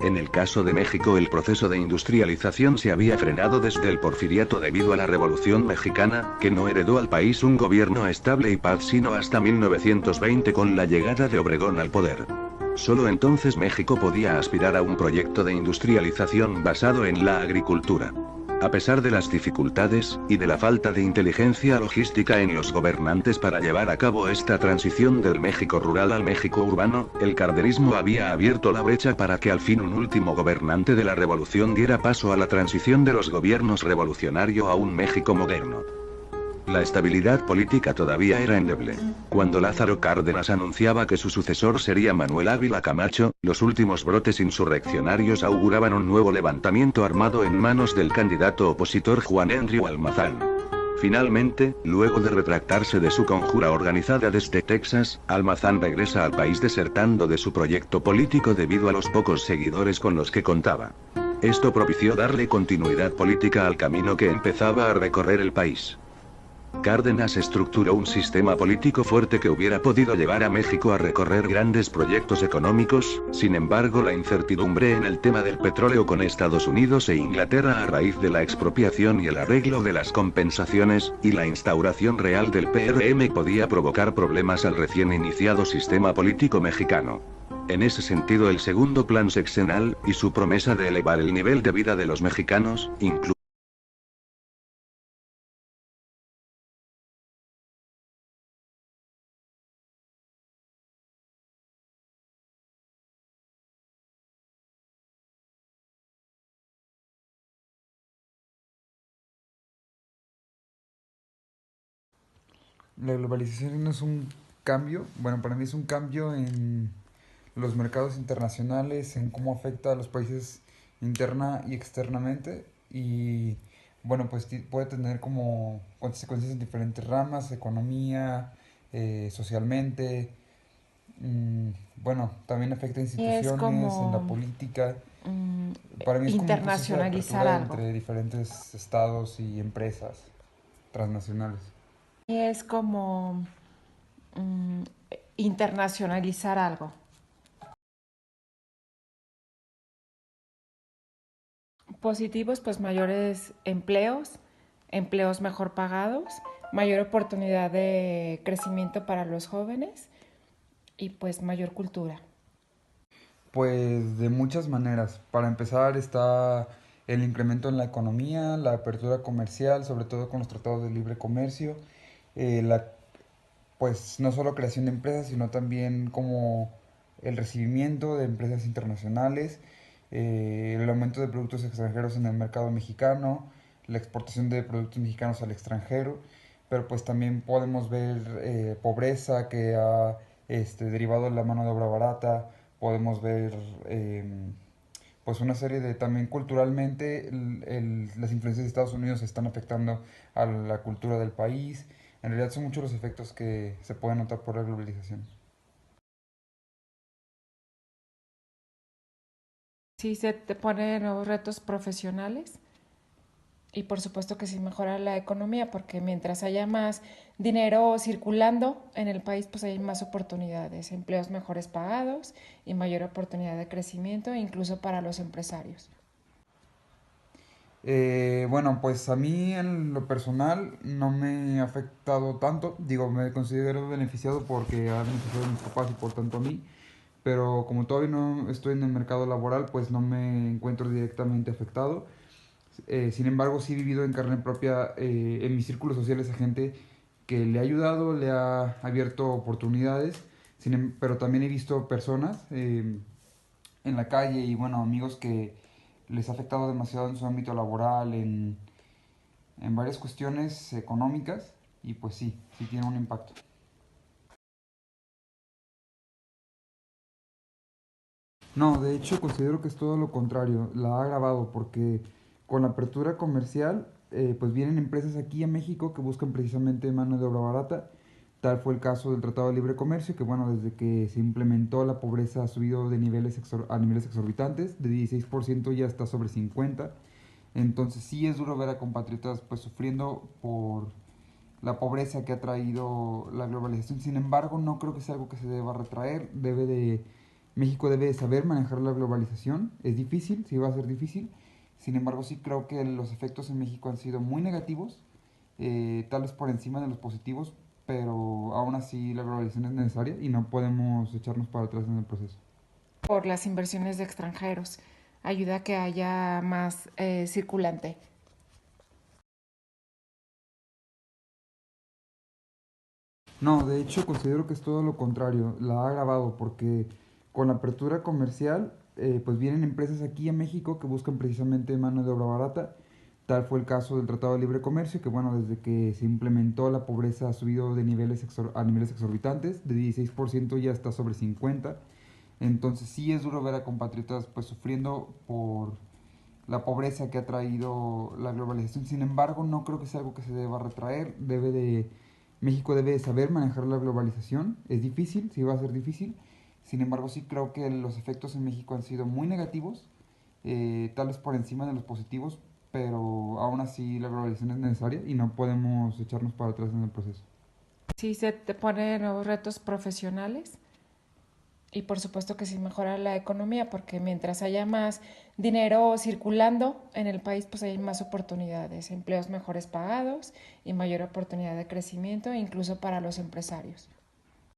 En el caso de México, el proceso de industrialización se había frenado desde el porfiriato debido a la Revolución Mexicana, que no heredó al país un gobierno estable y paz sino hasta 1920 con la llegada de Obregón al poder. Solo entonces México podía aspirar a un proyecto de industrialización basado en la agricultura. A pesar de las dificultades, y de la falta de inteligencia logística en los gobernantes para llevar a cabo esta transición del México rural al México urbano, el cardenismo había abierto la brecha para que al fin un último gobernante de la revolución diera paso a la transición de los gobiernos revolucionario a un México moderno. La estabilidad política todavía era endeble. Cuando Lázaro Cárdenas anunciaba que su sucesor sería Manuel Ávila Camacho, los últimos brotes insurreccionarios auguraban un nuevo levantamiento armado en manos del candidato opositor Juan Andrew Almazán. Finalmente, luego de retractarse de su conjura organizada desde Texas, Almazán regresa al país desertando de su proyecto político debido a los pocos seguidores con los que contaba. Esto propició darle continuidad política al camino que empezaba a recorrer el país. Cárdenas estructuró un sistema político fuerte que hubiera podido llevar a México a recorrer grandes proyectos económicos, sin embargo la incertidumbre en el tema del petróleo con Estados Unidos e Inglaterra a raíz de la expropiación y el arreglo de las compensaciones, y la instauración real del PRM podía provocar problemas al recién iniciado sistema político mexicano. En ese sentido el segundo plan sexenal, y su promesa de elevar el nivel de vida de los mexicanos, La globalización no es un cambio, bueno, para mí es un cambio en los mercados internacionales, en cómo afecta a los países interna y externamente y bueno, pues puede tener como consecuencias en diferentes ramas, economía, socialmente, mm, bueno, también afecta a Y es instituciones, en la como política. mm, Para mí es como un proceso de internacionalizar apertura algo. entre diferentes estados y empresas transnacionales. Y es como mm, internacionalizar algo. Positivos, pues mayores empleos, empleos mejor pagados, mayor oportunidad de crecimiento para los jóvenes y pues mayor cultura. Pues de muchas maneras. Para empezar está el incremento en la economía, la apertura comercial, sobre todo con los tratados de libre comercio, la, pues no solo creación de empresas, sino también como el recibimiento de empresas internacionales, el aumento de productos extranjeros en el mercado mexicano, la exportación de productos mexicanos al extranjero, pero pues también podemos ver pobreza que ha derivado de la mano de obra barata, podemos ver pues una serie de también culturalmente las influencias de Estados Unidos están afectando a la cultura del país. En realidad son muchos los efectos que se pueden notar por la globalización. Sí, se te ponen nuevos retos profesionales y por supuesto que sí mejora la economía porque mientras haya más dinero circulando en el país, pues hay más oportunidades, empleos mejores pagados y mayor oportunidad de crecimiento, incluso para los empresarios. Bueno, pues a mí en lo personal no me ha afectado tanto. Digo, me considero beneficiado porque han beneficiado a mis papás y por tanto a mí. Pero como todavía no estoy en el mercado laboral, pues no me encuentro directamente afectado. Sin embargo, sí he vivido en carne propia en mis círculos sociales a gente que le ha ayudado, le ha abierto oportunidades, pero también he visto personas en la calle y bueno, amigos que les ha afectado demasiado en su ámbito laboral, en varias cuestiones económicas y pues sí, sí tiene un impacto. No, de hecho considero que es todo lo contrario, la ha agravado porque con la apertura comercial pues vienen empresas aquí a México que buscan precisamente mano de obra barata. Tal fue el caso del Tratado de Libre Comercio, que bueno, desde que se implementó la pobreza ha subido de a niveles exorbitantes, de 16% ya está sobre 50. Entonces sí es duro ver a compatriotas pues sufriendo por la pobreza que ha traído la globalización. Sin embargo, no creo que sea algo que se deba retraer, debe de México debe saber manejar la globalización. Es difícil, sí va a ser difícil. Sin embargo, sí creo que los efectos en México han sido muy negativos, tal vez por encima de los positivos, pero aún así la globalización es necesaria y no podemos echarnos para atrás en el proceso. Por las inversiones de extranjeros, ayuda a que haya más circulante. No, de hecho considero que es todo lo contrario, la ha agravado porque con la apertura comercial pues vienen empresas aquí a México que buscan precisamente mano de obra barata. Tal fue el caso del Tratado de Libre Comercio, que bueno, desde que se implementó la pobreza ha subido de a niveles exorbitantes, de 16% ya está sobre 50%. Entonces sí es duro ver a compatriotas pues sufriendo por la pobreza que ha traído la globalización. Sin embargo, no creo que sea algo que se deba retraer. México debe saber manejar la globalización. Es difícil, sí va a ser difícil. Sin embargo, sí creo que los efectos en México han sido muy negativos, tal vez por encima de los positivos, pero aún así la globalización es necesaria y no podemos echarnos para atrás en el proceso. Sí se te ponen nuevos retos profesionales y por supuesto que sí mejora la economía porque mientras haya más dinero circulando en el país, pues hay más oportunidades, empleos mejores pagados y mayor oportunidad de crecimiento, incluso para los empresarios.